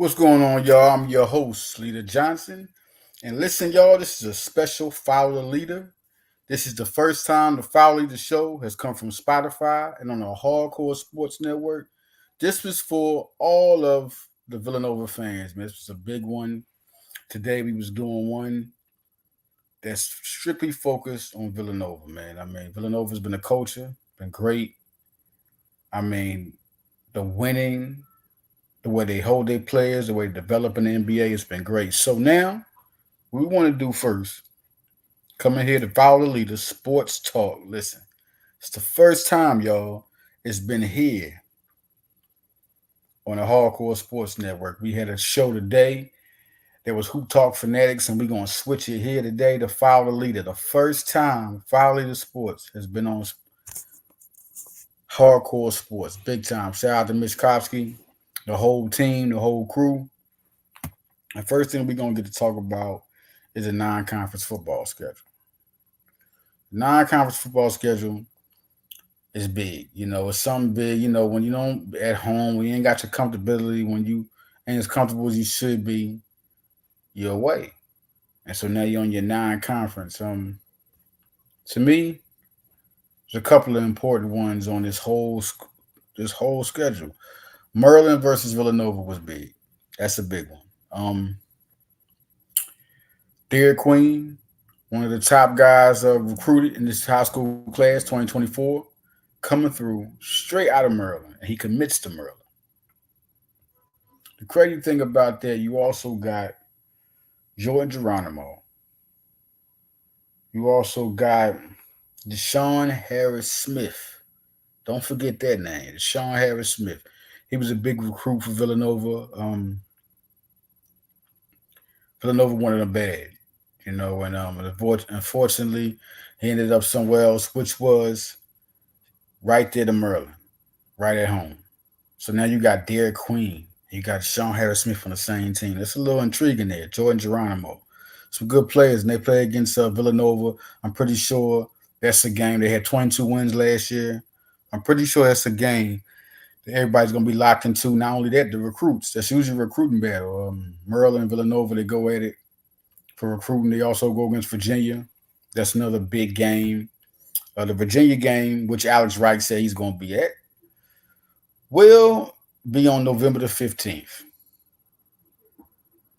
What's going on, y'all? I'm your host, Leader Johnson. And listen, y'all, this is a special Fowler Leader. This is the first time the Fowler Leader show has come from Spotify and on the Hardcore Sports Network. This was for all of the Villanova fans, man. This was a big one. Today we was doing one that's strictly focused on Villanova, man. I mean, Villanova's been a culture, been great. I mean, the winning, the way they hold their players, the way they develop in the NBA has been great. So now, what we want to do first, come in here to Follow the Leader Sports Talk. Listen, it's the first time, y'all, it's been here on the Hardcore Sports Network. We had a show today. There was Hoop Talk Fanatics, and we're going to switch it here today to Follow the Leader. The first time Follow Leader Sports has been on Hardcore Sports. Big time. Shout out to Mishkovsky, the whole team, the whole crew. The first thing we're going to get to talk about is a non-conference football schedule. Non-conference football schedule is big. It's something big. When you don't at home, when you ain't got your comfortability, when you ain't as comfortable as you should be, you're away. And so now you're on your non-conference. To me, there's a couple of important ones on this whole schedule. Maryland versus Villanova was big. That's a big one. Derek Queen, one of the top guys recruited in this high school class 2024, coming through straight out of Maryland, and he commits to Maryland. The crazy thing about that, you also got Jordan Geronimo. You also got Deshaun Harris Smith. Don't forget that name, Deshaun Harris Smith. He was a big recruit for Villanova. Villanova wanted him bad, and unfortunately, he ended up somewhere else, which was right there to Maryland, right at home. So now you got Derek Queen. You got Sean Harris Smith on the same team. That's a little intriguing there. Jordan Geronimo. Some good players, and they play against Villanova. I'm pretty sure that's a game. They had 22 wins last year. I'm pretty sure that's a game that everybody's going to be locked into. Not only that, the recruits. That's usually a recruiting battle. Maryland and Villanova, they go at it for recruiting. They also go against Virginia. That's another big game. The Virginia game, which Alex Wright said he's going to be at, will be on November the 15th.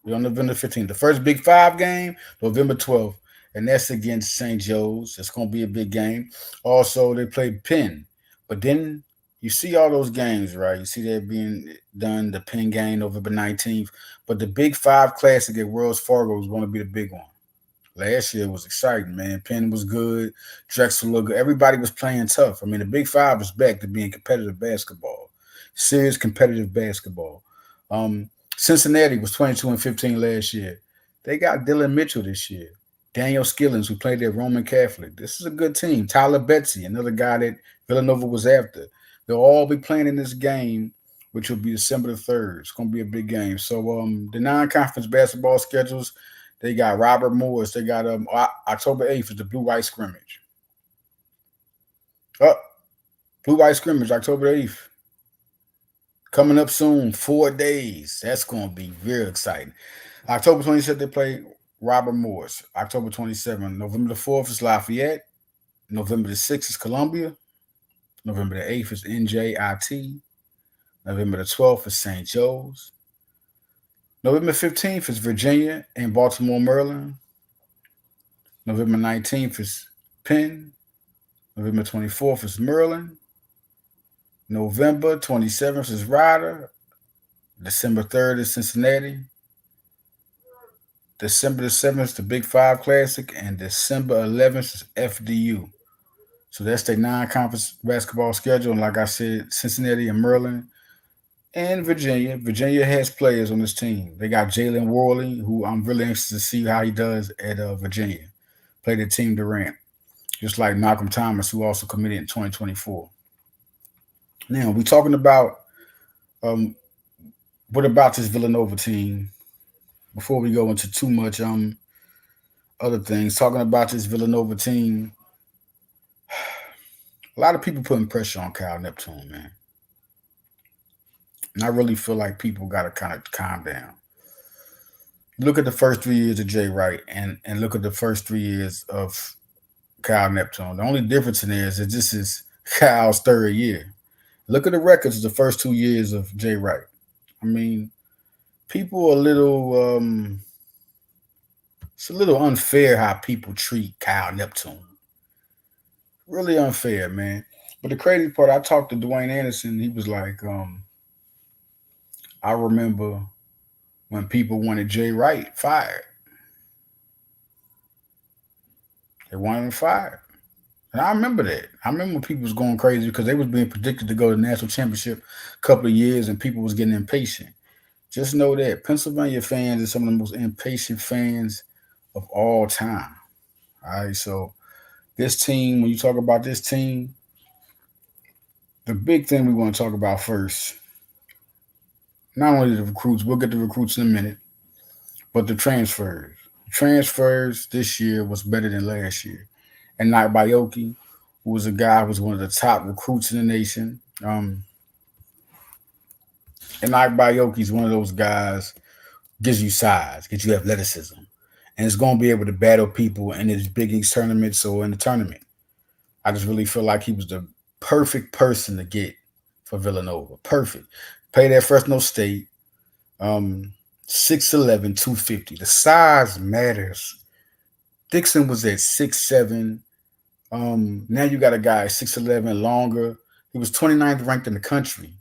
Be on November 15th. The first Big Five game, November 12th, and that's against St. Joe's. It's going to be a big game. Also, they play Penn. But then you see all those games, right? You see that being done, the Penn game, November 19th. But the Big Five Classic at Wells Fargo is going to be the big one. Last year was exciting, man. Penn was good. Drexel looked good. Everybody was playing tough. I mean, the Big Five was back to being competitive basketball. Serious competitive basketball. Cincinnati was 22-15 last year. They got Dylan Mitchell this year. Daniel Skillings, who played at Roman Catholic. This is a good team. Tyler Betsy, another guy that Villanova was after. They'll all be playing in this game, which will be December the 3rd. It's going to be a big game. So the non-conference basketball schedules, they got Robert Morris. They got October 8th is the blue-white scrimmage. Blue-white scrimmage, October 8th. Coming up soon, 4 days. That's going to be very exciting. October 27th, they play Robert Morris. October 27th. November the 4th is Lafayette. November the 6th is Columbia. November the 8th is NJIT. November the 12th is St. Joe's. November 15th is Virginia and Baltimore, Maryland. November 19th is Penn. November 24th is Maryland. November 27th is Rider. December 3rd is Cincinnati. December the 7th is the Big Five Classic. And December 11th is FDU. So that's their non-conference basketball schedule. And like I said, Cincinnati and Maryland and Virginia. Virginia has players on this team. They got Jalen Worley, who I'm really interested to see how he does at Virginia. Played at Team Durant. Just like Malcolm Thomas, who also committed in 2024. Now, we're talking about what about this Villanova team before we go into too much other things. Talking about this Villanova team, a lot of people putting pressure on Kyle Neptune, man. And I really feel like people got to kind of calm down. Look at the first 3 years of Jay Wright and look at the first 3 years of Kyle Neptune. The only difference in there is that this is Kyle's third year. Look at the records of the first 2 years of Jay Wright. I mean, people are a little it's a little unfair how people treat Kyle Neptune. Really unfair, man. But the crazy part, I talked to Dwayne Anderson. He was like, I remember when people wanted Jay Wright fired. They wanted him fired. And I remember that. I remember when people was going crazy because they was being predicted to go to the national championship a couple of years and people was getting impatient. Just know that Pennsylvania fans are some of the most impatient fans of all time. All right, so this team, when you talk about this team, the big thing we want to talk about first, not only the recruits, we'll get the recruits in a minute, but the transfers. Transfers this year was better than last year. And Mike Bayoki, who was a guy who was one of the top recruits in the nation. And Mike Bayoki is one of those guys gives you size, gives you athleticism, and it's going to be able to battle people in his Big East tournaments or in the tournament. I just really feel like he was the perfect person to get for Villanova. Perfect. Played at Fresno State, 6'11", 250. The size matters. Dixon was at 6'7". Now you got a guy 6'11", longer. He was 29th ranked in the country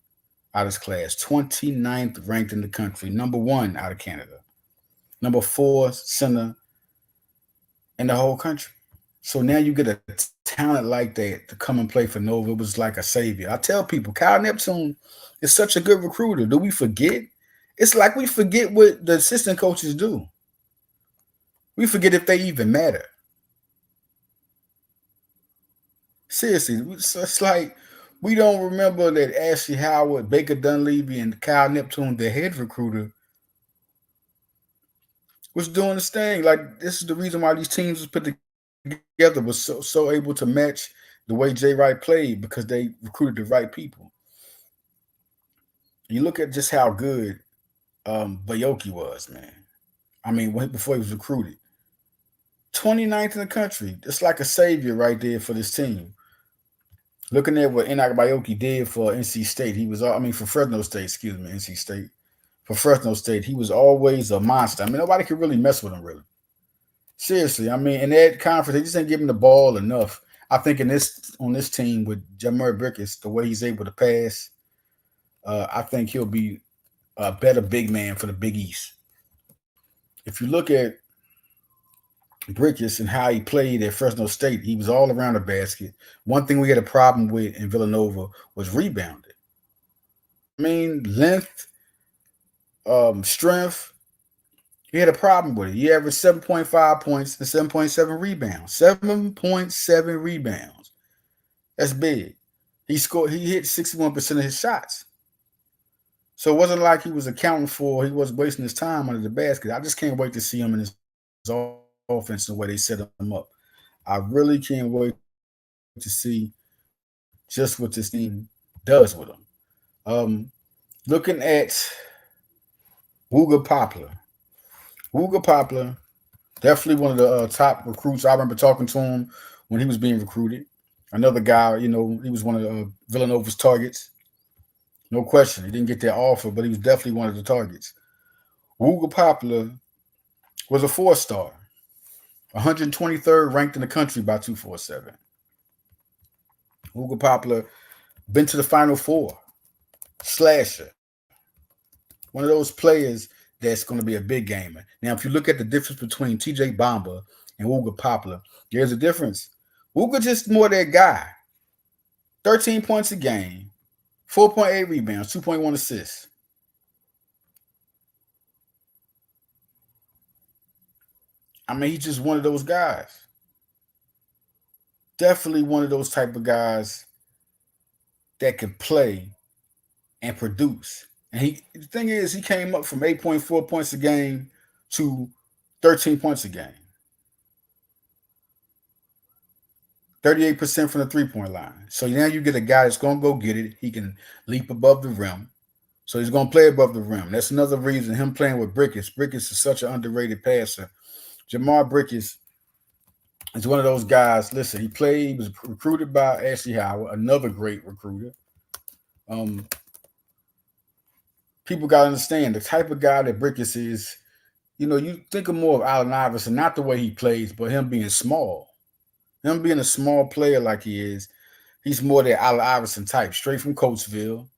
out of his class. 29th ranked in the country. Number 1 out of Canada. Number 4 center in the whole country. So now you get a talent like that to come and play for Nova. It was like a savior. I tell people, Kyle Neptune is such a good recruiter. Do we forget? It's like we forget what the assistant coaches do. We forget if they even matter. Seriously, it's like we don't remember that Ashley Howard, Baker Dunleavy, and Kyle Neptune, the head recruiter, was doing this thing. Like, this is the reason why these teams was put together, was so able to match the way Jay Wright played, because they recruited the right people. You look at just how good Bayoki was, man. I mean, before he was recruited. 29th in the country. It's like a savior right there for this team. Looking at what Enoch Bayoki did for NC State, for Fresno State, NC State. For Fresno State, he was always a monster. I mean, nobody could really mess with him, really. Seriously, I mean, in that conference, they just didn't give him the ball enough. I think on this team with Jamari Brickens, the way he's able to pass, I think he'll be a better big man for the Big East. If you look at Brickens and how he played at Fresno State, he was all around the basket. One thing we had a problem with in Villanova was rebounding. I mean, length, strength. He had a problem with it. He averaged 7.5 points and 7.7 rebounds. 7.7 rebounds. That's big. He hit 61% of his shots. So it wasn't like he was accounting for, he was wasting his time under the basket. I just can't wait to see him in his offense the way they set him up. I really can't wait to see just what this team does with him. Looking at Wooga Poplar. Wooga Poplar, definitely one of the top recruits. I remember talking to him when he was being recruited. Another guy, he was one of Villanova's targets. No question. He didn't get that offer, but he was definitely one of the targets. Wooga Poplar was a 4-star, 123rd ranked in the country by 247. Wooga Poplar been to the Final Four. Slasher. One of those players that's going to be a big gamer. Now, if you look at the difference between TJ Bamba and Wooga Poplar, there's a difference. Wooga just more that guy. 13 points a game, 4.8 rebounds, 2.1 assists. I mean, he's just one of those guys. Definitely one of those type of guys that can play and produce. And the thing is, he came up from 8.4 points a game to 13 points a game. 38% from the three-point line. So now you get a guy that's going to go get it. He can leap above the rim. So he's going to play above the rim. That's another reason him playing with Brickens. Brickens is such an underrated passer. Jamar Brickens is one of those guys. Listen, he was recruited by Ashley Howard, another great recruiter. Um, People got to understand the type of guy that Brickens is. You know, you think of more of Allen Iverson, not the way he plays, but him being small. Him being a small player like he is, he's more that Allen Iverson type, straight from Coatesville.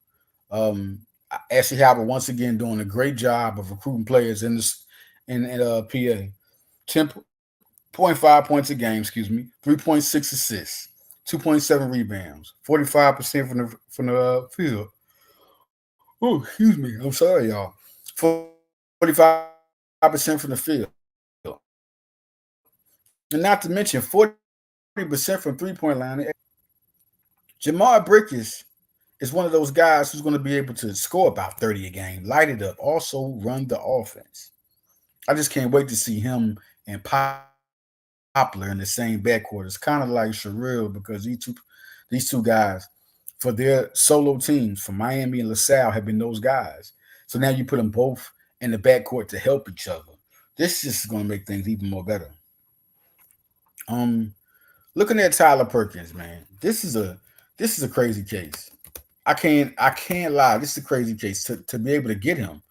Um, Ashley Howard once again doing a great job of recruiting players in PA. 10.5 points a game, 3.6 assists, 2.7 rebounds, 45% from the field. Oh, excuse me. I'm sorry, y'all. 45% from the field. And not to mention 40% from 3-point line. Jamar Brickens is one of those guys who's going to be able to score about 30 a game, light it up, also run the offense. I just can't wait to see him and Poplar in the same backcourt. It's kind of like Sherrill because these two guys, for their solo teams from Miami and LaSalle, have been those guys. So now you put them both in the backcourt to help each other. This is just going to make things even more better. Looking at Tyler Perkins, man, this is a crazy case. I can't lie. This is a crazy case to be able to get him.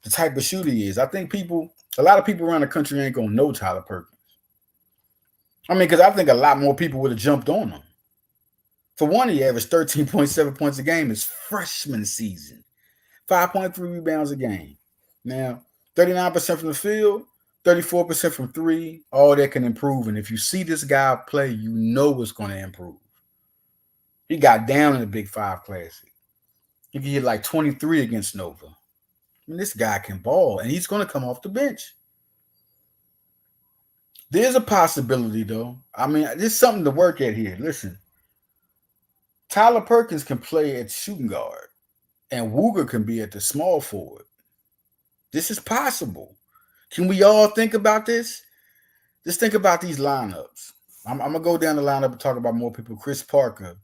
The type of shooter he is. I think a lot of people around the country ain't gonna know Tyler Perkins. I mean, because I think a lot more people would have jumped on him. For one, he averaged 13.7 points a game his freshman season, 5.3 rebounds a game. Now, 39% from the field, 34% from three, all that can improve. And if you see this guy play, you know it's going to improve. He got down in the Big Five Classic. He can hit like 23 against Nova. I mean, this guy can ball, and he's going to come off the bench. There's a possibility, though. I mean, there's something to work at here. Listen, Tyler Perkins can play at shooting guard, and Wooger can be at the small forward. This is possible. Can we all think about this? Just think about these lineups. I'm going to go down the lineup and talk about more people. Chris Parker.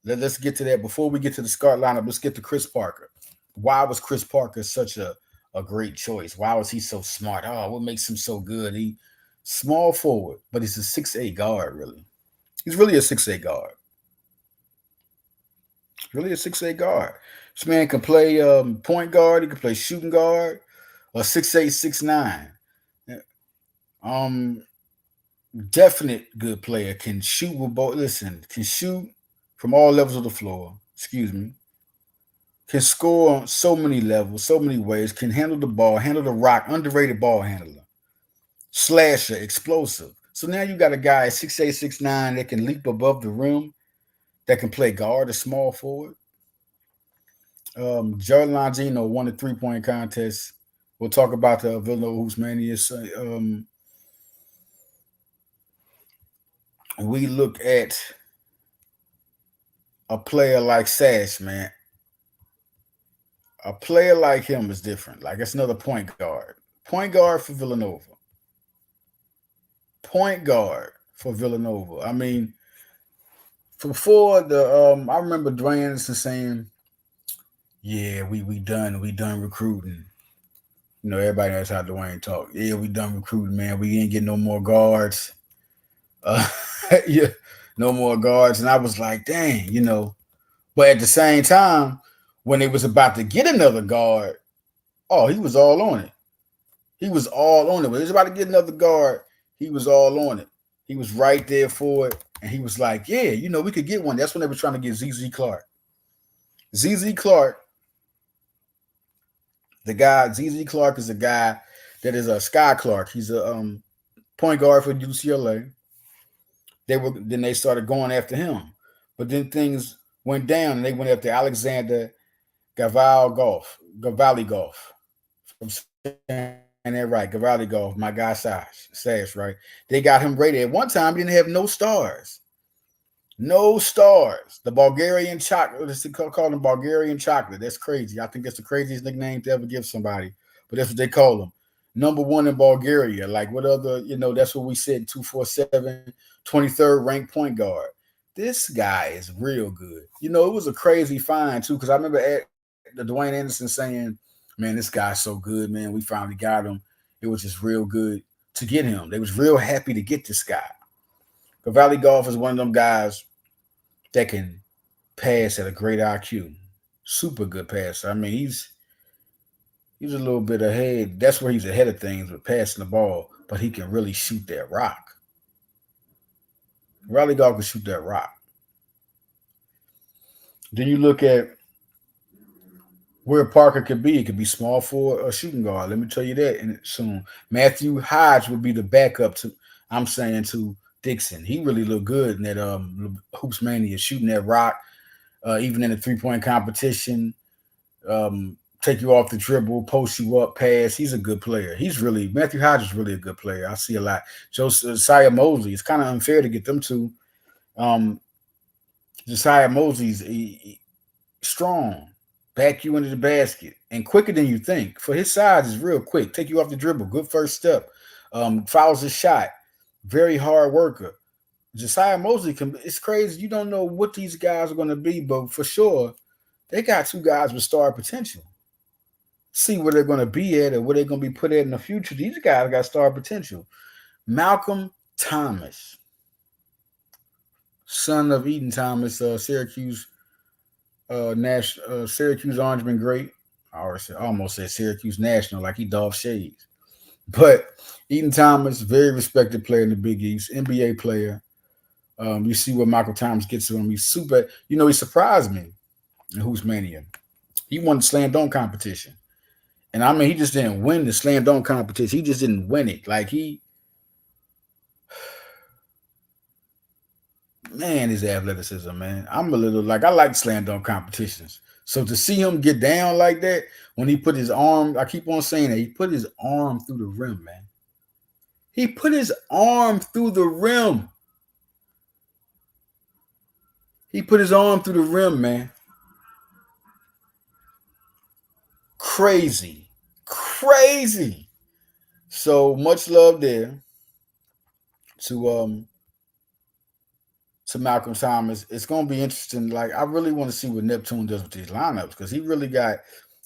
Let's get to that. Before we get to the SCART lineup, let's get to Chris Parker. Why was Chris Parker such a great choice? Why was he so smart? Oh, what makes him so good? He small forward, but he's a 6'8 guard, really. He's really a 6'8 guard. Really a 6'8 guard. This man can play point guard. He can play shooting guard. Or 6'8", 6'9". Definite good player. Can shoot with both. Listen, can shoot from all levels of the floor. Can score on so many levels, so many ways. Can handle the ball, handle the rock. Underrated ball handler. Slasher, explosive. So now you got a guy at 6'8", 6'9" that can leap above the rim, that can play guard, a small forward. Jordan Longino won the 3-point contest. We'll talk about the Villanova Hoops Mania. We look at a player like Sash, man. A player like him is different. Like, it's another point guard. Point guard for Villanova. Point guard for Villanova. I mean, before I remember Dwayne Anderson saying, "Yeah, we done recruiting." You know, everybody knows how Dwayne talk. Yeah, we done recruiting, man. We ain't get no more guards. Yeah, no more guards. And I was like, dang, you know. But at the same time, when they was about to get another guard, oh, he was all on it. He was all on it. When they was about to get another guard, he was all on it. He was right there for it. And he was like, yeah, you know, we could get one. That's when they were trying to get ZZ Clark. ZZ Clark is a guy that is a Sky Clark. He's a point guard for UCLA. Then they started going after him. But then things went down and they went after Alexander Gavali Golf. From saying that right. Gavali Golf, my guy Sash, right? They got him rated. At one time, he didn't have no stars. No stars. The Bulgarian chocolate. Let's call him Bulgarian chocolate. That's crazy. I think that's the craziest nickname to ever give somebody. But that's what they call him. Number one in Bulgaria. Like, what other, you know, that's what we said, 247, 23rd ranked point guard. This guy is real good. You know, it was a crazy find, too, because I remember Dwayne Anderson saying, "Man, this guy's so good, man. We finally got him. It was just real good to get him. They was real happy to get this guy." The Valley Golf is one of them guys that can pass at a great IQ, super good passer. I mean, he's a little bit ahead. That's where he's ahead of things with passing the ball, but he can really shoot that rock. Valley Golf can shoot that rock. Then you look at where Parker could be. It could be small for a shooting guard. Let me tell you that soon. Matthew Hodge would be the backup to, I'm saying, to Dixon. He really looked good in that Hoops Mania, shooting that rock, even in the 3-point competition. Take you off the dribble, post you up, pass. He's a good player. Matthew Hodge is really a good player. I see a lot. Josiah Mosley. It's kind of unfair to get them two. Josiah Mosley's strong, back you into the basket, and quicker than you think. For his size, is real quick. Take you off the dribble. Good first step. Fouls his shot. Very hard worker. Josiah Mosley it's crazy. You don't know what these guys are going to be, but for sure, they got two guys with star potential. See where they're going to be at or where they're going to be put at in the future. These guys got star potential. Malcolm Thomas, son of Eden Thomas, Syracuse Syracuse Orangeman great. I almost said Syracuse National, like he Dolph Shades. But Eden Thomas, very respected player in the Big East, NBA player. You see what Michael Thomas gets to him. He's super. He surprised me in Hoops Mania. He won the slam dunk competition. And I mean, he just didn't win the slam dunk competition. He just didn't win it. Man, his athleticism, man. I'm a little I like slam dunk competitions. So to see him get down like that, when he put his arm, I keep on saying that, he put his arm through the rim, man. He put his arm through the rim. He put his arm through the rim, man. Crazy. Crazy. So much love there to Malcolm Thomas. It's gonna be interesting. I really want to see what Neptune does with these lineups because he really got.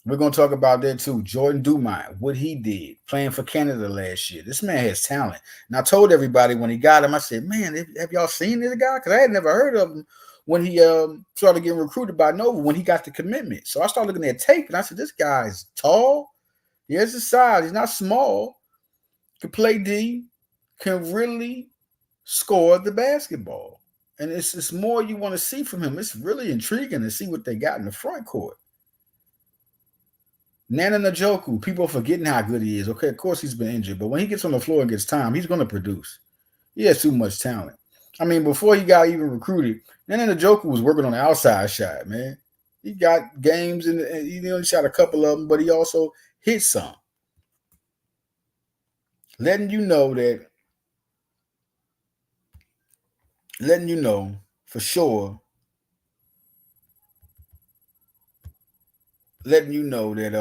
We're gonna talk about that too. Jordan Dumont, what he did playing for Canada last year. This man has talent. And I told everybody when he got him, I said, "Man, have y'all seen this guy?" Because I had never heard of him when he started getting recruited by Nova when he got the commitment. So I started looking at tape and I said, "This guy's tall. He has the size. He's not small. Can play D. Can really score the basketball." And it's more you want to see from him. It's really intriguing to see what they got in the front court. Nana Njoku, people are forgetting how good he is. Okay, of course he's been injured, but when he gets on the floor and gets time, he's going to produce. He has too much talent. I mean, before he got even recruited, Nana Njoku was working on the outside shot, man. He got games and he shot a couple of them, but he also hit some. Letting you know for sure, letting you know that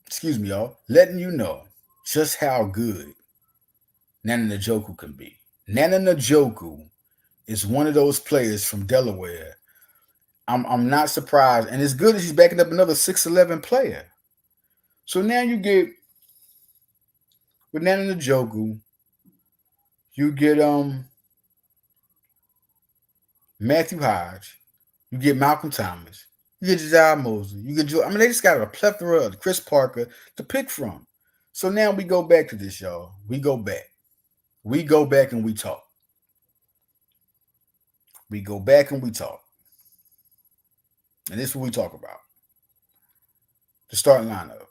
excuse me, y'all, letting you know just how good Nana Njoku can be. Nana Njoku is one of those players from Delaware. I'm not surprised, and it's good that he's backing up another 6'11" player. So now you get with Nana Njoku, you get Matthew Hodge, you get Malcolm Thomas, you get Josiah Mosley, you get Joe. I mean, they just got a plethora of Chris Parker to pick from. So now we go back to this, y'all. We go back and we talk. We go back and we talk. And this is what we talk about. The starting lineup.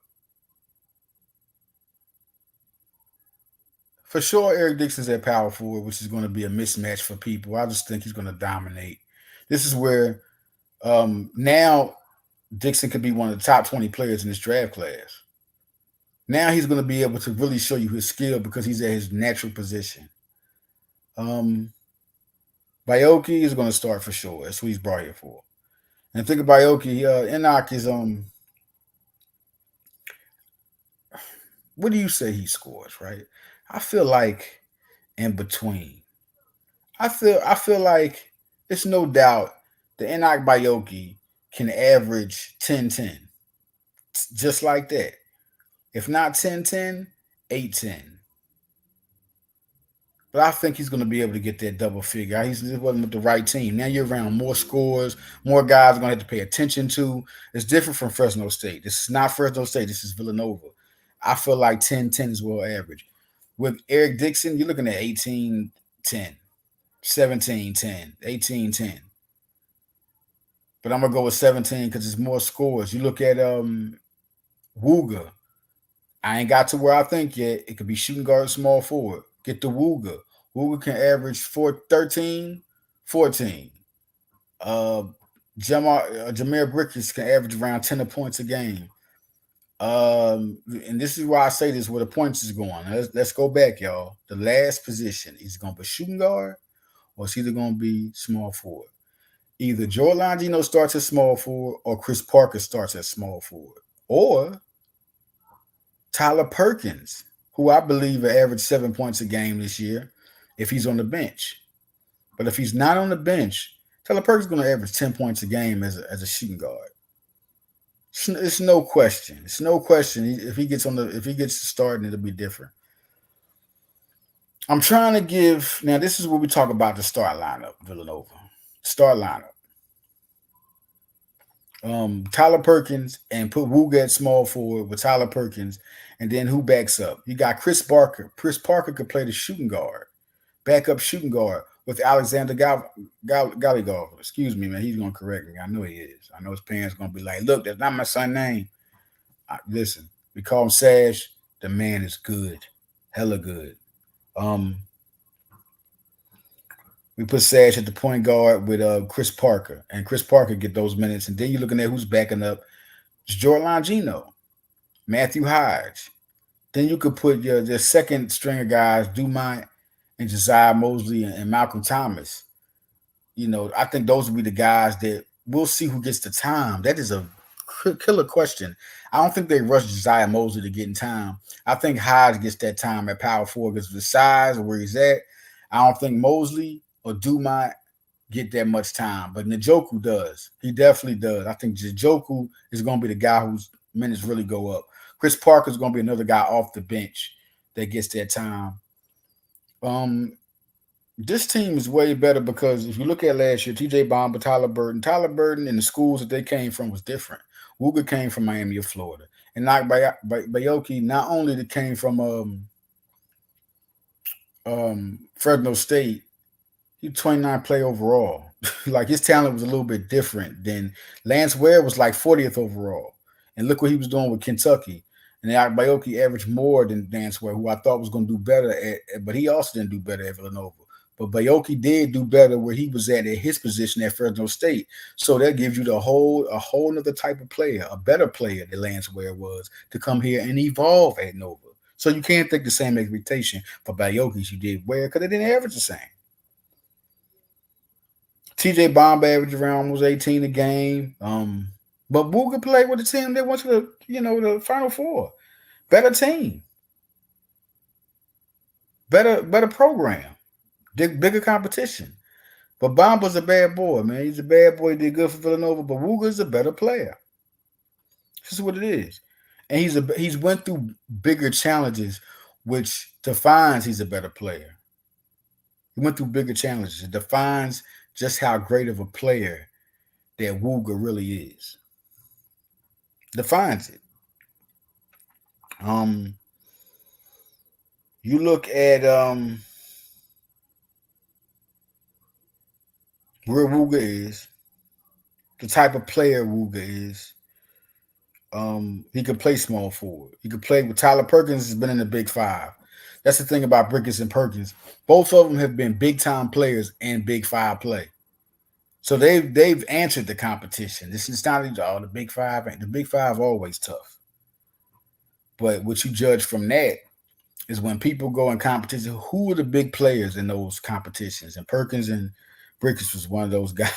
For sure, Eric Dixon's at power forward, which is going to be a mismatch for people. I just think he's going to dominate. This is where now Dixon could be one of the top 20 players in this draft class. Now he's going to be able to really show you his skill because he's at his natural position. Bioki is going to start for sure. That's what he's brought here for. And think of Bioki. Enoch is what do you say he scores, right? I feel like in between. I feel like it's no doubt that Enoch Bioki can average 10-10. just like that. If not 10-10, 8-10. But I think he's going to be able to get that double figure. He's just wasn't with the right team. Now you're around more scores, more guys are going to have to pay attention to. It's different from Fresno State. This is not Fresno State. This is Villanova. I feel like 10-10 is well average. With Eric Dixon, you're looking at 18-10, 17-10, 18-10. But I'm going to go with 17 because it's more scores. You look at Wooga. I ain't got to where I think yet. It could be shooting guard, small forward. Get the Wooga. Wooga can average 13, 14. Jameer Brickers can average around 10 points a game. And this is why I say this where the points is going. Let's go back, y'all. The last position is going to be shooting guard or it's either going to be small forward. Either Joe Longino starts at small forward or Chris Parker starts at small forward. Or Tyler Perkins, who I believe will average 7 points a game this year if he's on the bench. But if he's not on the bench, Tyler Perkins is going to average 10 points a game as a shooting guard. It's no question. It's no question. If he gets to starting, it'll be different. I'm trying to give now. This is what we talk about the start lineup. Villanova start lineup. Tyler Perkins and put Wooga at small forward with Tyler Perkins, and then who backs up? You got Chris Parker. Chris Parker could play the shooting guard, backup shooting guard with Alexander Galligov. Excuse me, man. He's gonna correct me. I know he is. I know his parents gonna be like, "Look, that's not my son's name." Listen, we call him Sash. The man is good, hella good. We put Sash at the point guard with Chris Parker, and Chris Parker get those minutes. And then you're looking at who's backing up. It's Jordan Longino, Matthew Hodge. Then you could put your second stringer guys, Dumont and Josiah Mosley and Malcolm Thomas. You know, I think those will be the guys that we'll see who gets the time. That is a killer question. I don't think they rush Josiah Mosley to get in time. I think Hodge gets that time at power forward because of the size of where he's at. I don't think Mosley or Dumont get that much time, but Njoku does. He definitely does. I think Njoku is going to be the guy whose minutes really go up. Chris Parker is going to be another guy off the bench that gets that time. This team is way better because if you look at last year, TJ Bomber, Tyler Burton and the schools that they came from was different. Wooga came from Miami of Florida. And like Bayoki, not only that came from Fresno State, he 29 play overall. Like his talent was a little bit different than Lance Ware was like 40th overall. And look what he was doing with Kentucky. And Bayoki averaged more than Lance Ware, who I thought was going to do better but he also didn't do better at Villanova. But Bayoki did do better where he was at his position at Fresno State. So that gives you a whole other type of player, a better player than Lance Ware was to come here and evolve at Nova. So you can't think the same expectation for Bayoki as you did Ware because they didn't average the same. TJ Bomb averaged around almost 18 a game. But Wooga played with the team that went to the Final Four. Better team. Better program. Bigger competition. But Bomba's a bad boy, man. He's a bad boy. He did good for Villanova, but Wooga's a better player. This is what it is. And he's went through bigger challenges, which defines he's a better player. He went through bigger challenges. It defines just how great of a player that Wooga really is. Defines it. You look at where Wooga is, the type of player Wooga is. He could play small forward. He could play with Tyler Perkins has been in the Big Five. That's the thing about Brickers and Perkins. Both of them have been big time players in Big Five play. So they've answered the competition. This is not the Big Five. The Big Five are always tough. But what you judge from that is when people go in competition, who are the big players in those competitions? And Perkins and Brickers was one of those guys.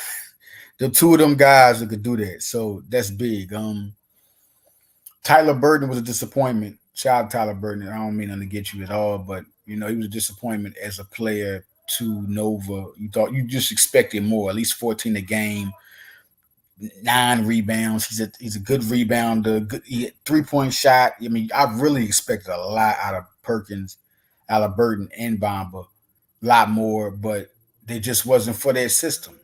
The two of them guys that could do that. So that's big. Tyler Burton was a disappointment. Shout out to Tyler Burton. I don't mean to get you at all, but he was a disappointment as a player to Nova. You just expected more, at least 14 a game. 9 rebounds. He's a good rebounder. Good 3-point shot. I mean, I really expected a lot out of Perkins, Burton, and Bamba, a lot more, but they just wasn't for their system.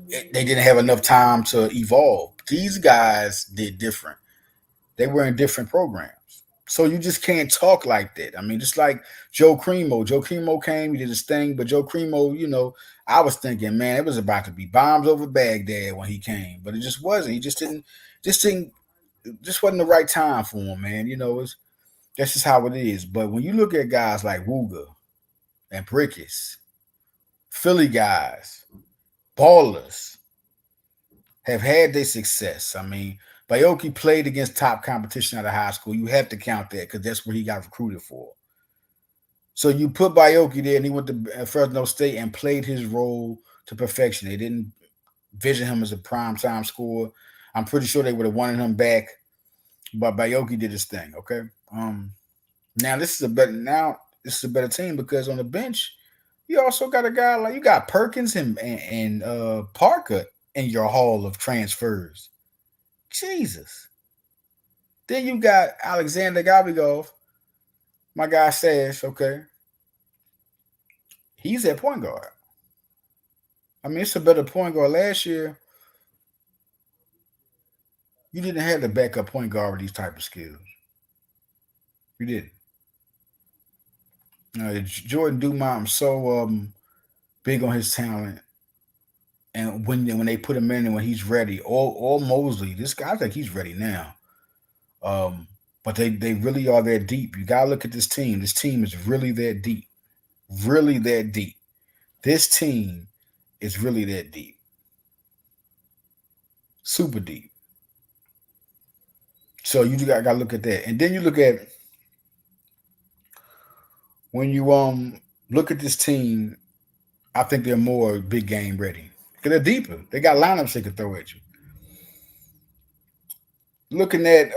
They didn't have enough time to evolve. These guys did different. They were in different programs. So you just can't talk like that. I mean, just like Joe Cremo. Joe Cremo came, he did his thing, but Joe Cremo, I was thinking, man, it was about to be bombs over Baghdad when he came, but it just wasn't. He just wasn't the right time for him, man. That's just how it is. But when you look at guys like Wooga and Brickis, Philly guys, ballers, have had their success. I mean, Bayoki played against top competition out of high school. You have to count that because that's where he got recruited for. So you put Bayoki there, and he went to Fresno State and played his role to perfection. They didn't vision him as a prime-time scorer. I'm pretty sure they would have wanted him back, but Bayoki did his thing. Okay. Now this is a better team because on the bench you also got a guy like you got Perkins and Parker in your hall of transfers. Jesus. Then you got Alexander Gabigov, my guy Sash, okay. He's at point guard. I mean, it's a better point guard. Last year, you didn't have the backup point guard with these type of skills. You didn't. Jordan Dumont, I'm so big on his talent. And when they put him in and when he's ready, or Mosley, this guy, I think he's ready now. But they really are that deep. You gotta look at this team. This team is really that deep. Really that deep. This team is really that deep. Super deep. So you gotta look at that. And then you look at when you look at this team, I think they're more big game ready. Because they're deeper. They got lineups they can throw at you. Looking at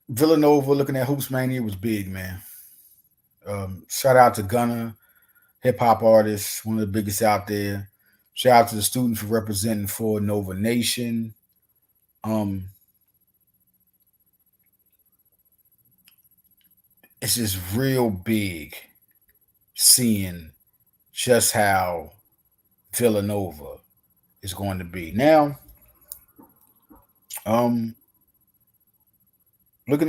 Villanova, looking at Hoops Mania was big, man. Shout out to Gunner, hip hop artist, one of the biggest out there. Shout out to the students for representing for Nova Nation. It's just real big seeing just how Villanova is going to be. Now, looking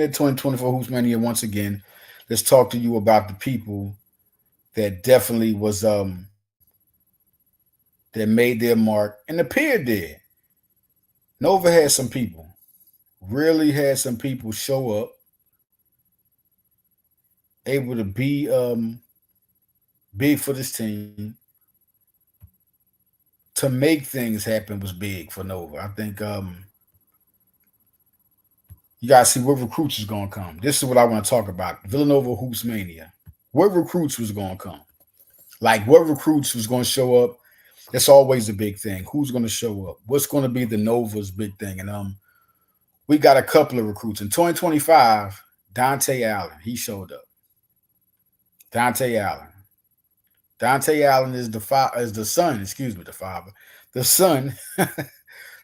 at 2024 Hoops Mania once again, let's talk to you about the people that definitely was that made their mark and appeared there. Nova had some people, really had some people show up, able to be big for this team. To make things happen was big for Nova. I think you gotta see what recruits is gonna come. This is what I want to talk about. Villanova Hoops Mania. What recruits was gonna come? Like what recruits was gonna show up? That's always a big thing. Who's gonna show up? What's gonna be the Nova's big thing? And we got a couple of recruits. In 2025, Dante Allen, he showed up. Dante Allen. Dante Allen is the son, the son,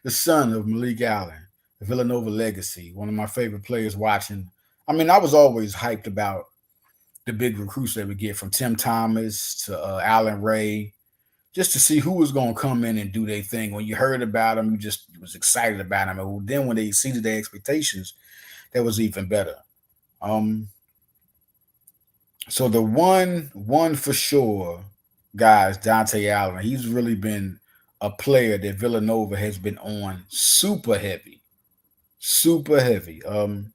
the son of Malik Allen, the Villanova legacy, one of my favorite players watching. I mean, I was always hyped about the big recruits that we get from Tim Thomas to Allen Ray, just to see who was going to come in and do their thing. When you heard about them, you was excited about them. And then when they exceeded their expectations, that was even better. So the one for sure, guys, Dante Allen, he's really been a player that Villanova has been on super heavy. Super heavy. And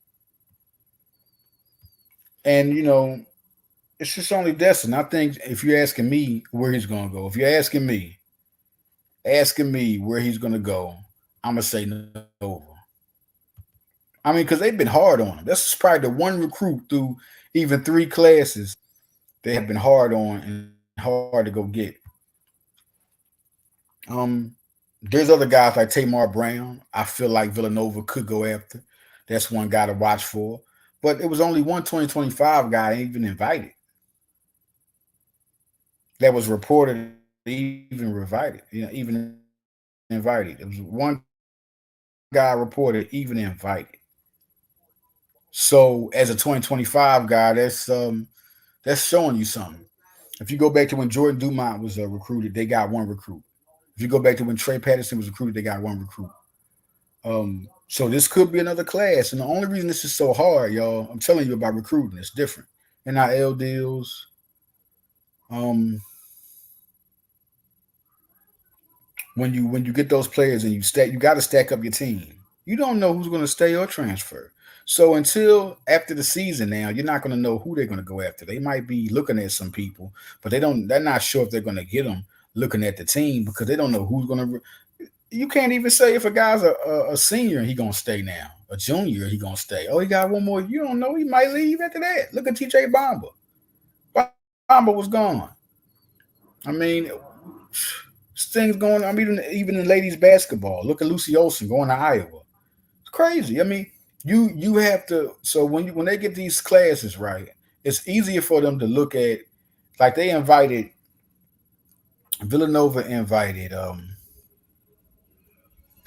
it's just only destined. I think if you're asking me where he's gonna go, if you're asking me where he's gonna go, I'm gonna say Nova. I mean, because they've been hard on him. That's probably the one recruit through even 3 classes they have been hard on and hard to go get. There's other guys like Tamar Brown. I feel like Villanova could go after. That's one guy to watch for. But it was only one 2025 guy even invited. That was reported even invited. Even invited. There was one guy reported even invited. So as a 2025 guy, that's showing you something. If you go back to when Jordan Dumont was recruited, they got one recruit. If you go back to when Trey Patterson was recruited, they got one recruit. So this could be another class, and the only reason this is so hard, y'all, I'm telling you about recruiting. It's different. NIL deals. Um, when you get those players and you got to stack up your team. You don't know who's going to stay or transfer. So until after the season, now you're not going to know who they're going to go after. They might be looking at some people, but they don't. They're not sure if they're going to get them looking at the team because they don't know who's going to. You can't even say if a guy's a senior and he gonna stay now, a junior he gonna stay. Oh, he got one more. You don't know. He might leave after that. Look at TJ Bomber. Bomber was gone. I mean, things going. I mean, even in ladies basketball. Look at Lucy Olson going to Iowa. It's crazy. I mean, you have to. So when they get these classes right, it's easier for them to look at. Like they invited Villanova invited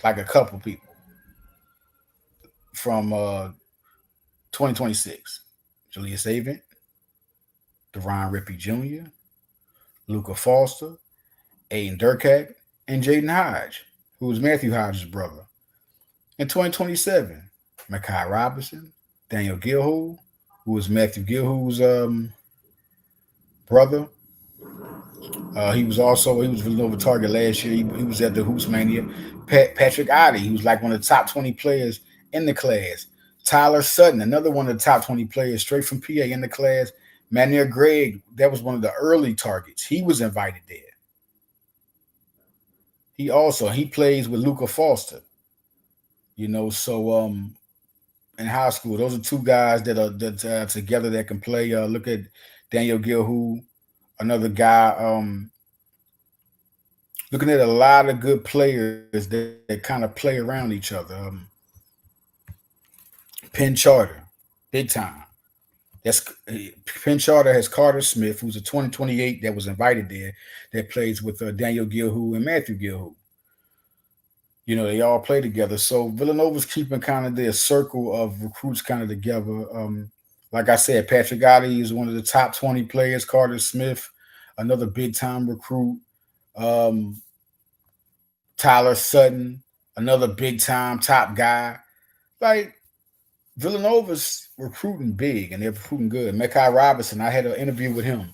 like a couple people from 2026. Julius Avent, Deron Rippey Jr., Luca Foster, Aiden Durkak, and Jaden Hodge, who was Matthew Hodge's brother. In 2027, Makai Robinson, Daniel Gilhoo, who was Matthew Gilhoo's brother. He was Villanova target last year. He was at the Hoops Mania. Patrick Oddie, he was like one of the top 20 players in the class. Tyler Sutton, another one of the top 20 players straight from PA in the class. Manier Gregg, that was one of the early targets. He was invited there. He plays with Luca Foster. So in high school, those are two guys that together that can play. Look at Daniel Gilhoo, another guy. Looking at a lot of good players that kind of play around each other. Penn Charter, big time. That's Penn Charter has Carter Smith, who's a 2028 that was invited there, that plays with Daniel Gilhoo and Matthew Gilhoo. They all play together. So Villanova's keeping kind of their circle of recruits kind of together. Like I said, Patrick Gotti is one of the top 20 players. Carter Smith, another big time recruit. Um, Tyler Sutton, another big time top guy. Like Villanova's recruiting big and they're recruiting good. Makai Robinson, I had an interview with him.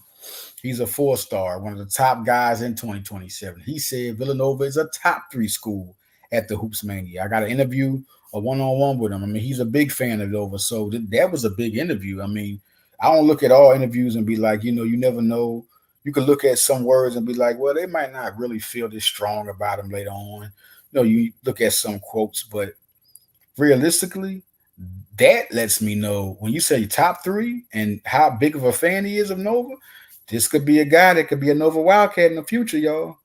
He's a 4-star, one of the top guys in 2027. He said Villanova is a top 3 school at the Hoops Mania. I got an interview, a one-on-one with him. I mean, he's a big fan of Nova, so that was a big interview. I mean, I don't look at all interviews and be like, you never know. You can look at some words and be like, well, they might not really feel this strong about him later on. You look at some quotes, but realistically, that lets me know when you say top 3 and how big of a fan he is of Nova, this could be a guy that could be a Nova Wildcat in the future, y'all.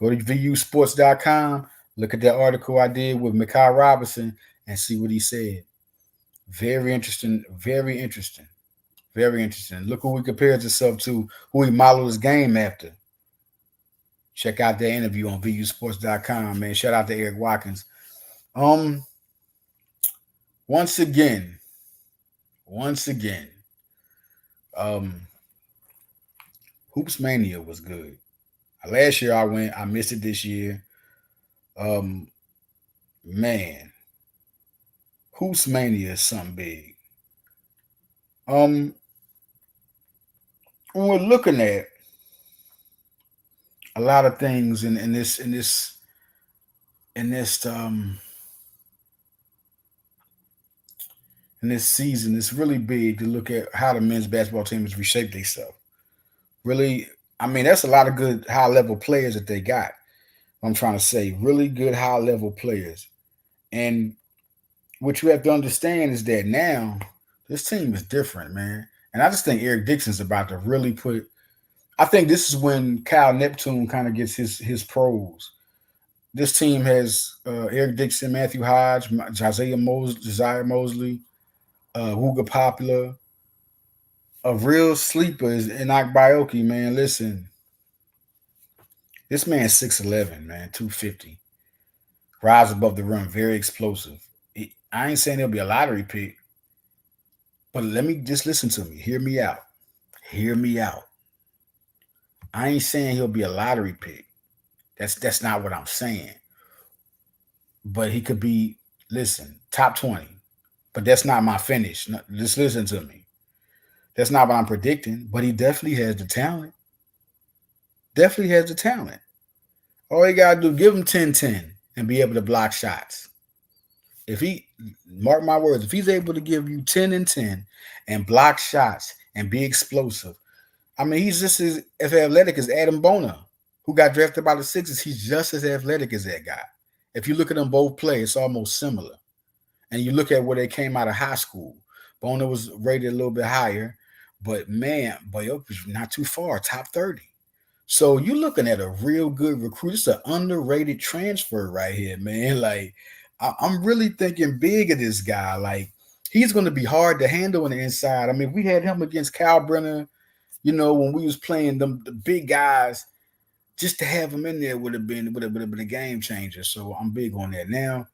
Go to vusports.com, look at that article I did with Makai Robinson, and see what he said. Very interesting, very interesting, very interesting. Look who he compares himself to, who he modeled his game after. Check out that interview on vusports.com, man. Shout out to Eric Watkins. Once again, um, Hoops Mania was good. Last year I went, I missed it this year. Um, man, Hoops Mania is something big. When we're looking at a lot of things in this season, it's really big to look at how the men's basketball team has reshaped themselves. Really, I mean, that's a lot of good high level players that they got. I'm trying to say, really good high level players. And what you have to understand is that now this team is different, man. And I just think Eric Dixon's about to really put. I think this is when Kyle Neptune kind of gets his pros. This team has Eric Dixon, Matthew Hodge, Josiah Mosley, Huga Popular. A real sleeper is Enoch Bioki, man. Listen, this man's 6'11", man, 250. rise above the rim, very explosive. I ain't saying he'll be a lottery pick, but let me just listen to me. Hear me out. Hear me out. I ain't saying he'll be a lottery pick. That's not what I'm saying. But he could be, listen, top 20. But that's not my finish. Just listen to me. That's not what I'm predicting. But he definitely has the talent. Definitely has the talent. All you gotta do, give him 10-10 and be able to block shots. If he, mark my words, if he's able to give you 10 and 10 and block shots and be explosive, I mean, he's just as athletic as Adam Bona, who got drafted by the Sixers. He's just as athletic as that guy. If you look at them both play, it's almost similar. And you look at where they came out of high school. Bona was rated a little bit higher, but man, Boyok was not too far, top 30. So you're looking at a real good recruit. It's an underrated transfer right here, man. Like, I'm really thinking big of this guy. Like, he's going to be hard to handle on the inside. I mean, we had him against Kyle Brenner, when we was playing them the big guys, just to have him in there would have been a game changer. So I'm big on that. Now,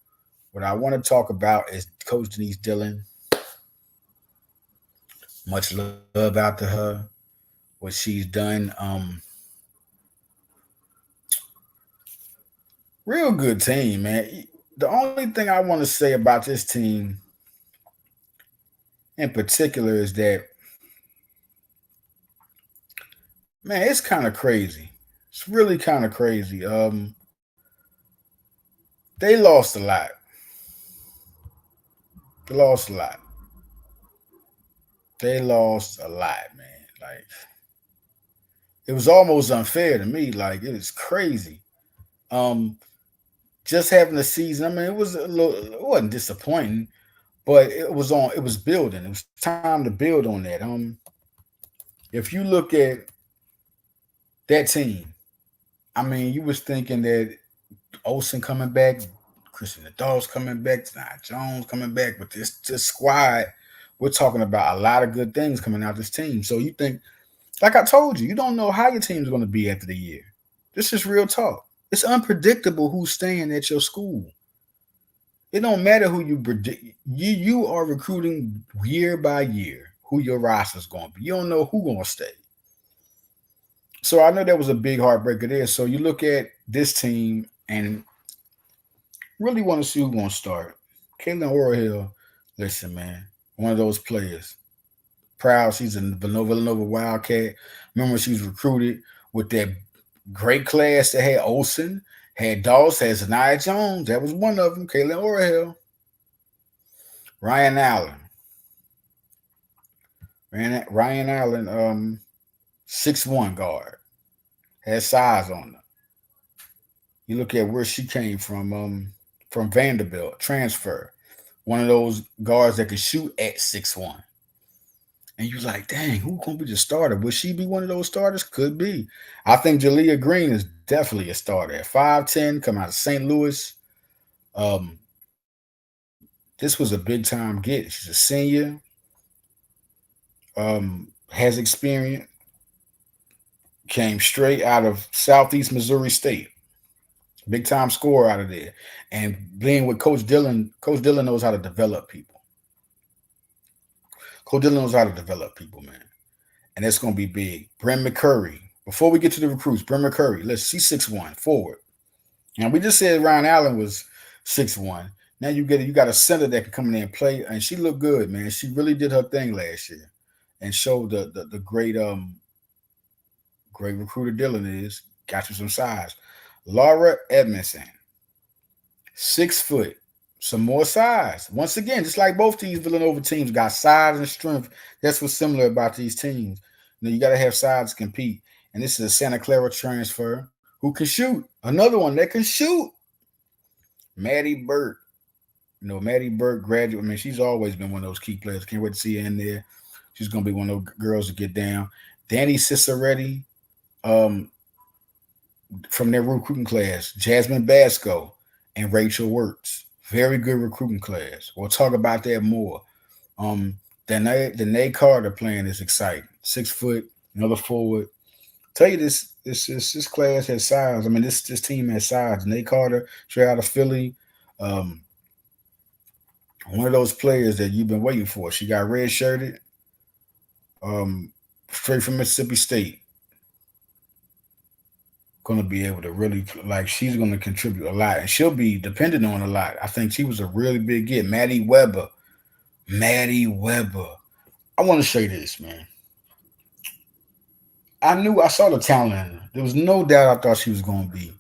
what I want to talk about is Coach Denise Dillon. Much love out to her, what she's done. Real good team, man. The only thing I want to say about this team in particular is that, man, it's kind of crazy. It's really kind of crazy. They lost a lot. They lost a lot. They lost a lot, man. Like, it was almost unfair to me. Like, it was crazy. Um, just having a season. I mean, it wasn't disappointing, but it was building. It was time to build on that. If you look at that team, I mean, you was thinking that Olsen coming back, Christian Adults coming back, Tonight Jones coming back, but this squad, we're talking about a lot of good things coming out of this team. So you think, like I told you, you don't know how your team's going to be after the year. This is real talk. It's unpredictable who's staying at your school. It don't matter who you predict. You are recruiting year by year who your roster's going to be. You don't know who's going to stay. So I know that was a big heartbreaker there. So you look at this team and really want to see who's going to start. Caitlin Orhill, listen, man, one of those players. Proud, she's a Villanova Wildcat. Remember, she was recruited with that great class that had Olsen, had Dawes, had Zanaya Jones. That was one of them, Caitlin Orhill. Ryan Allen. Ryan Allen, 6'1" guard. Had size on her. You look at where she came from Vanderbilt, transfer. One of those guards that could shoot at 6'1". And you're like, dang, who's going to be the starter? Will she be one of those starters? Could be. I think Jalea Green is definitely a starter. At 5'10", come out of St. Louis. This was a big time get. She's a senior. Has experience. Came straight out of Southeast Missouri State. Big time scorer out of there. And being with Coach Dillon knows how to develop people. Coach Dillon knows how to develop people, man. And that's going to be big. Brent McCurry. Before we get to the recruits, Brent McCurry, she's 6'1", forward. And we just said Ryan Allen was 6'1". Now you got a center that can come in there and play, and she looked good, man. She really did her thing last year and showed the great recruiter Dillon is. Got you some size. Laura Edmondson, 6 foot, some more size. Once again, just like both these Villanova teams got size and strength. That's what's similar about these teams. You got to have size to compete. And this is a Santa Clara transfer who can shoot. Another one that can shoot. Maddie Burke. Maddie Burke graduate. I mean, she's always been one of those key players. Can't wait to see her in there. She's going to be one of those girls to get down. Danny Ciceretti, from their recruiting class, Jasmine Basco and Rachel Wirtz. Very good recruiting class. We'll talk about that more. The Nate Carter playing is exciting. 6 foot, another forward. Tell you this, this class has size. I mean, this team has size. Nate Carter, straight out of Philly, um, one of those players that you've been waiting for. She got red shirted, um, straight from Mississippi State. Going to be able to really like she's going to contribute a lot, and she'll be dependent on a lot. I think she was a really big get. Maddie Weber, Maddie Weber. I want to say this, man. I saw the talent in her. There was no doubt I thought she was going to be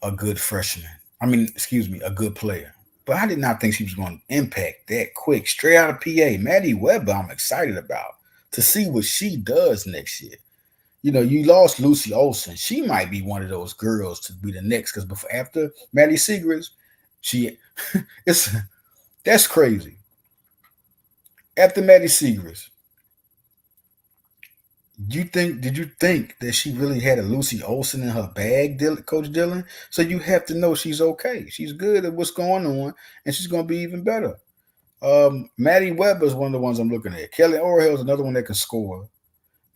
a good freshman. I mean, excuse me, a good player. But I did not think she was going to impact that quick. Straight out of PA, Maddie Weber, I'm excited about to see what she does next year. You know, you lost Lucy Olson. She might be one of those girls to be the next because before after Maddie Segrist, she it's that's crazy. After Maddie Segrist, did you think that she really had a Lucy Olson in her bag, Coach Dillon? So you have to know she's okay. She's good at what's going on, and she's going to be even better. Maddie Weber is one of the ones I'm looking at. Kelly Orhill is another one that can score.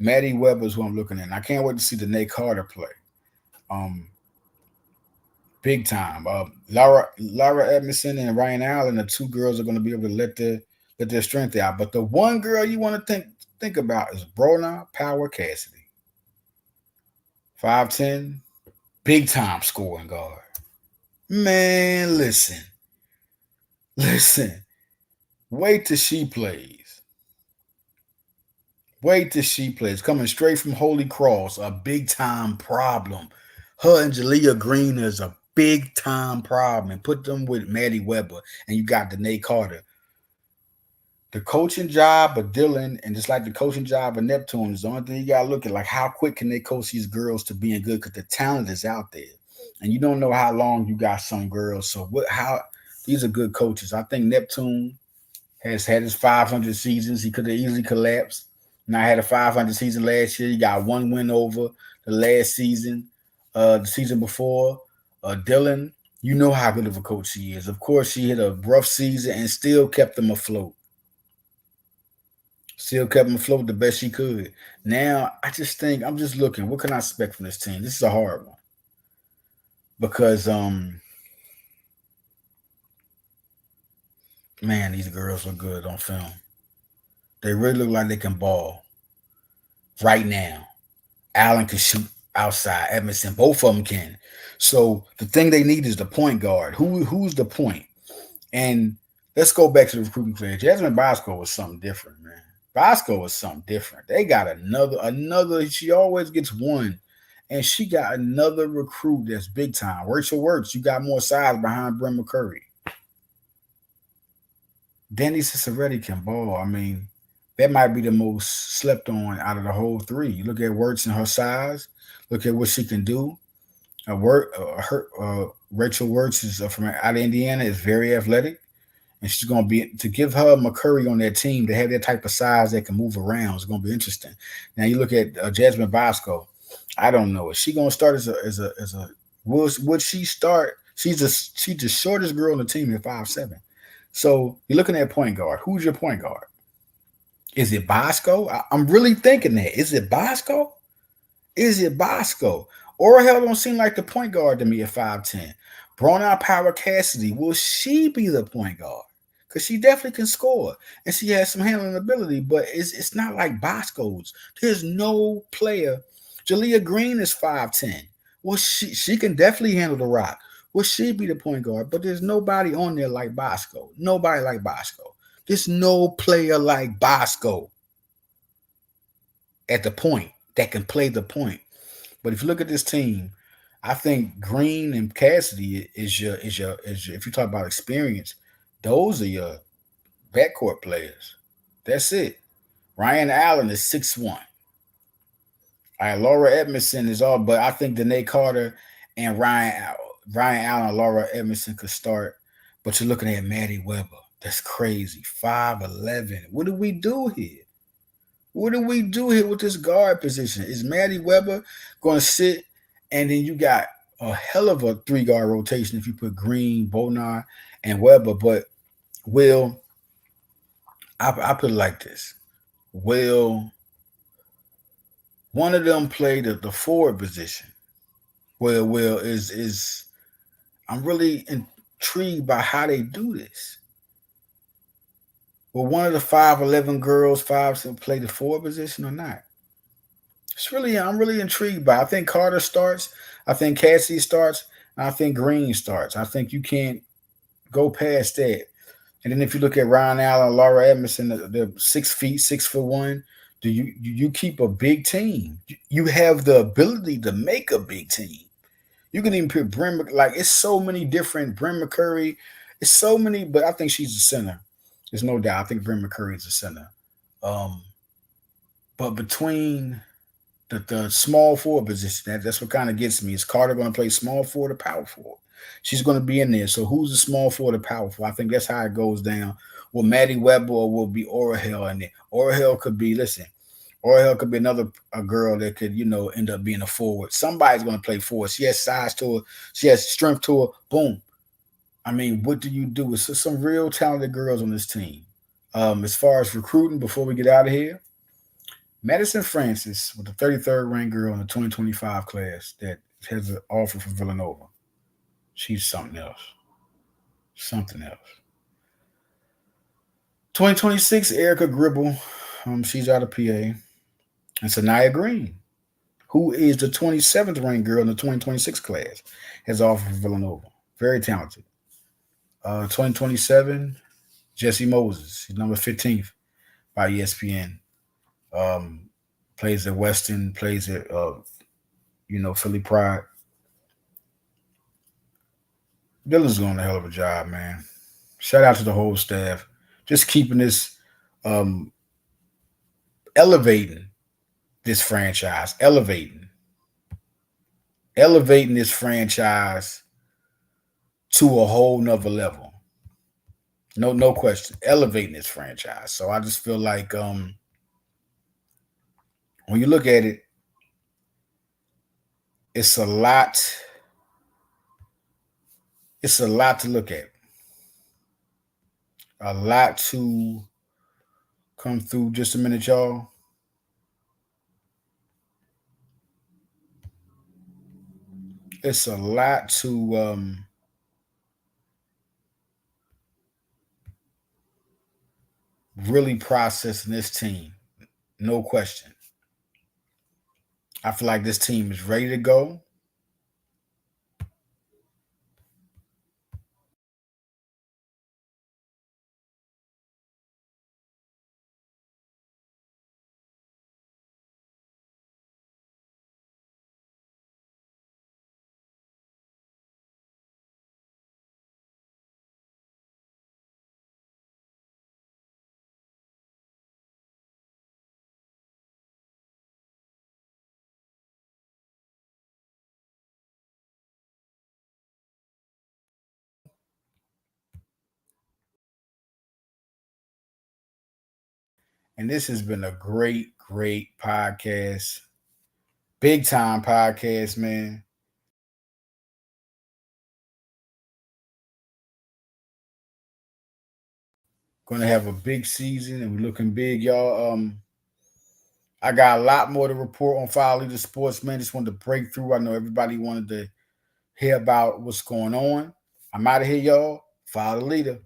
Maddie Weber is who I'm looking at. And I can't wait to see the Nate Carter play. Um, Big time. Laura Edmondson and Ryan Allen, the two girls are going to be able to let their strength out. But the one girl you want to think about is Brona Power Cassidy. 5'10", big time scoring guard. Man, listen. Wait till she plays. Wait till she plays. Coming straight from Holy Cross, a big time problem. Her and Jalea Green is a big time problem. And put them with Maddie Weber, and you got Danae Carter. The coaching job of Dillon, and just like the coaching job of Neptune, is the only thing you gotta look at. Like, how quick can they coach these girls to being good? Because the talent is out there, and you don't know how long you got some girls. So how these are good coaches. I think Neptune has had his 500 seasons. He could have easily collapsed. Now had a 500 season last year. He got one win over the last season, the season before. Dillon, you know how good of a coach he is. Of course, she hit a rough season and still kept them afloat. Still kept them afloat the best she could. Now, I just think, I'm just looking, what can I expect from this team? This is a hard one. Because, man, these girls look good on film. They really look like they can ball right now. Allen can shoot outside. Edmondson, both of them can. So the thing they need is the point guard. Who's the point? And let's go back to the recruiting class. Jasmine Bosco was something different, man. Bosco was something different. They got another. She always gets one, and she got another recruit that's big time. Rachel Works, you got more size behind Bryn McCurry. Danny Ciceretti can ball. I mean, that might be the most slept on out of the whole three. You look at Works and her size. Look at what she can do. Rachel Works is from out of Indiana. Is very athletic. And she's going to be to give her McCurry on that team to have that type of size that can move around. It's going to be interesting. Now you look at Jasmine Bosco. I don't know. Is she going to start as a would she start? She's the shortest girl on the team at 5'7". So you're looking at point guard. Who's your point guard? Is it Bosco? I'm really thinking that. Is it Bosco? Is it Bosco? Orhel don't seem like the point guard to me at 5'10". Brona Power Cassidy, will she be the point guard? Because she definitely can score. And she has some handling ability, but it's not like Bosco's. There's no player. Jalea Green is 5'10". Well, she can definitely handle the rock. Will she be the point guard? But there's nobody on there like Bosco. Nobody like Bosco. There's no player like Bosco at the point that can play the point. But if you look at this team, I think Green and Cassidy is your if you talk about experience, those are your backcourt players. That's it. Ryan Allen is 6'1". All right, Laura Edmondson is all, but I think Danae Carter and Ryan Allen and Laura Edmondson could start. But you're looking at Maddie Weber. That's crazy. 5'11". What do we do here? What do we do here with this guard position? Is Maddie Weber going to sit, and then you got a hell of a three-guard rotation if you put Green, Bonar, and Weber. But I put it like this. Will One of them played the forward position. Well, is I'm really intrigued by how they do this. Will one of the 5'11" girls play the forward position or not? I'm really intrigued by. I think Carter starts. I think Cassie starts. And I think Green starts. I think you can't go past that. And then if you look at Ryan Allen, Laura Edmondson, the 6 feet, 6'1", do you keep a big team? You have the ability to make a big team. You can even put Bryn, like it's so many different Bryn McCurry. It's so many, but I think she's a center. There's no doubt. I think Bryn McCurry is a center. Um, but between the small forward position, that's what kind of gets me. Is Carter going to play small forward or power forward? She's going to be in there. So who's the small forward or power forward? I think that's how it goes down. Will Maddie Weber or will be Orahel in there? Orahel could be, listen, Orahel could be another a girl that could, end up being a forward. Somebody's going to play forward. She has size to her. She has strength to her. Boom. I mean, what do you do? It's some real talented girls on this team. As far as recruiting, before we get out of here, Madison Francis with the 33rd ranked girl in the 2025 class that has an offer from Villanova. She's something else. Something else. 2026, Erica Gribble. She's out of PA. And Sanaya Green, who is the 27th ranked girl in the 2026 class, has offer from Villanova. Very talented. 2027, Jesse Moses. He's number 15th by ESPN. Um, Plays at Weston, plays at Philly Pride. Dylan's doing a hell of a job, man. Shout out to the whole staff. Just keeping this um elevating this franchise. Elevating this franchise to a whole nother level. No question. Elevating this franchise. So I just feel like when you look at it, it's a lot. It's a lot to look at. A lot to come through. Just a minute, y'all. It's a lot to really process in this team. No question. I feel like this team is ready to go. And this has been a great podcast. Big time podcast, man. Gonna have a big season and we're looking big, y'all. I got a lot more to report on File Leader Sports, man. Just wanted to break through. I know everybody wanted to hear about what's going on. I'm out of here, y'all. File the Leader.